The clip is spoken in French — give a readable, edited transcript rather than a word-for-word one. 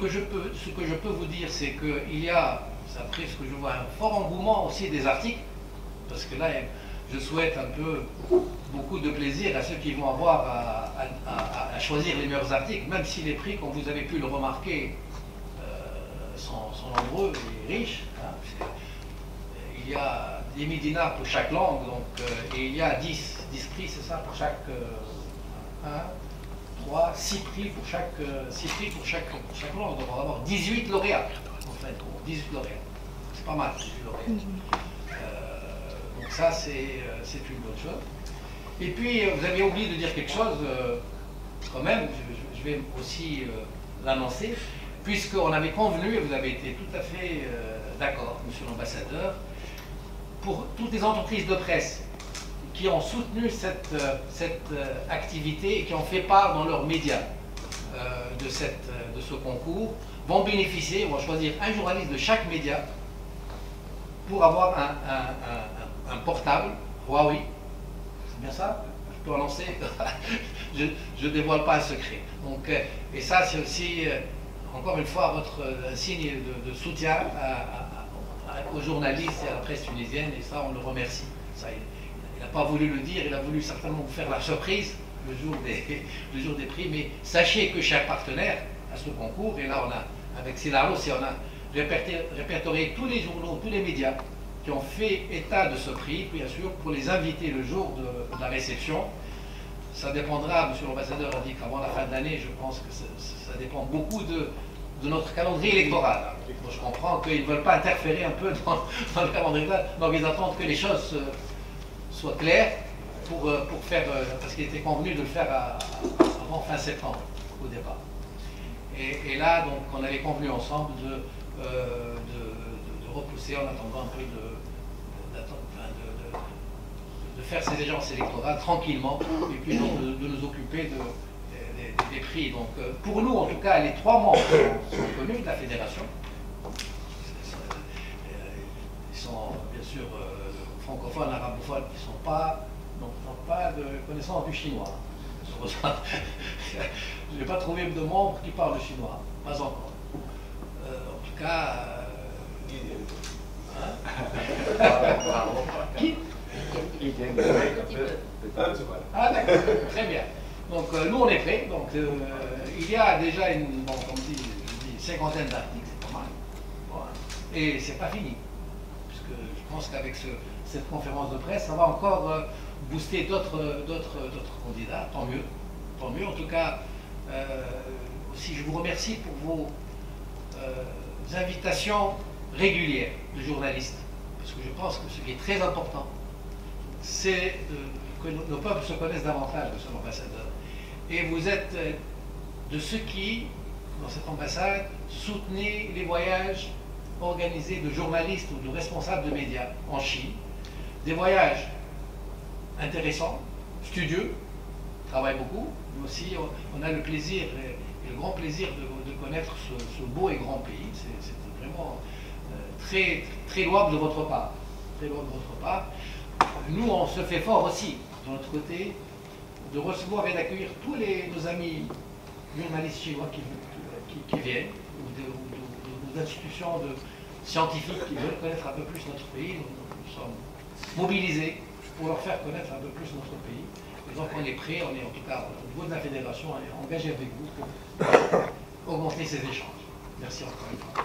ce que je peux vous dire, c'est qu'il y a, après ce que je vois, un fort engouement aussi des articles, parce que là, je souhaite un peu beaucoup de plaisir à ceux qui vont avoir à choisir les meilleurs articles, même si les prix, comme vous avez pu le remarquer, sont nombreux et riches. Hein, il y a 10 000 dinars pour chaque langue, donc, et il y a 10 prix, c'est ça, pour chaque 6 prix pour chaque langue. Donc on va avoir 18 lauréats, en fait, 18 lauréats. C'est pas mal, 18 lauréats. Donc ça, c'est une bonne chose. Et puis, vous avez oublié de dire quelque chose, quand même, je vais aussi l'annoncer, puisqu'on avait convenu, et vous avez été tout à fait d'accord, monsieur l'ambassadeur, pour toutes les entreprises de presse qui ont soutenu cette activité et qui ont fait part dans leurs médias de ce concours, vont bénéficier, vont choisir un journaliste de chaque média pour avoir un portable Huawei. C'est bien ça? Je peux annoncer. Je ne dévoile pas un secret. Donc, et ça, c'est aussi, encore une fois, votre signe de soutien aux journalistes et à la presse tunisienne, et ça, on le remercie. Ça, il n'a pas voulu le dire, il a voulu certainement vous faire la surprise le jour des prix, mais sachez que chaque partenaire à ce concours, et là, on a, avec Silaros, on a répertorié tous les journaux, tous les médias qui ont fait état de ce prix, bien sûr, pour les inviter le jour de la réception. Ça dépendra, monsieur l'ambassadeur a dit qu'avant la fin de l'année, je pense que ça dépend beaucoup de notre calendrier électoral. Moi, je comprends qu'ils ne veulent pas interférer un peu dans le calendrier électoral, donc ils attendent que les choses soient claires pour faire, parce qu'il était convenu de le faire avant fin septembre, au départ. Et là, donc, on avait convenu ensemble de repousser en attendant un peu de faire ces échéances électorales tranquillement, et puis donc de nous occuper des prix. Donc, pour nous, en tout cas, les 3 membres sont connus de la fédération. Ils sont bien sûr francophones, arabophones, qui n'ont pas de connaissance du chinois. Je n'ai pas trouvé de membres qui parlent le chinois, pas encore. En tout cas, qui? Ah d'accord, très bien. Donc nous on est prêts. Donc il y a déjà comme dit, une cinquantaine d'articles, c'est pas mal. Voilà. Et c'est pas fini, puisque je pense qu'avec cette conférence de presse, ça va encore booster d'autres candidats. Tant mieux, tant mieux. En tout cas, aussi je vous remercie pour vos invitations régulières de journalistes, parce que je pense que ce qui est très important, c'est que nos peuples se connaissent davantage, monsieur l'ambassadeur. Et vous êtes de ceux qui, dans cette ambassade, soutenez les voyages organisés de journalistes ou de responsables de médias en Chine. Des voyages intéressants, studieux, travaillent beaucoup, mais aussi on a le plaisir et le grand plaisir de connaître ce beau et grand pays. C'est vraiment très, très louable de votre part. Très louable de votre part. Nous, on se fait fort aussi, de notre côté, de recevoir et d'accueillir tous nos amis journalistes chinois qui viennent, ou d'institutions scientifiques qui veulent connaître un peu plus notre pays. Nous sommes mobilisés pour leur faire connaître un peu plus notre pays. Et donc on est prêts, on est en tout cas au niveau de la fédération, on est engagé avec vous pour augmenter ces échanges. Merci encore une fois.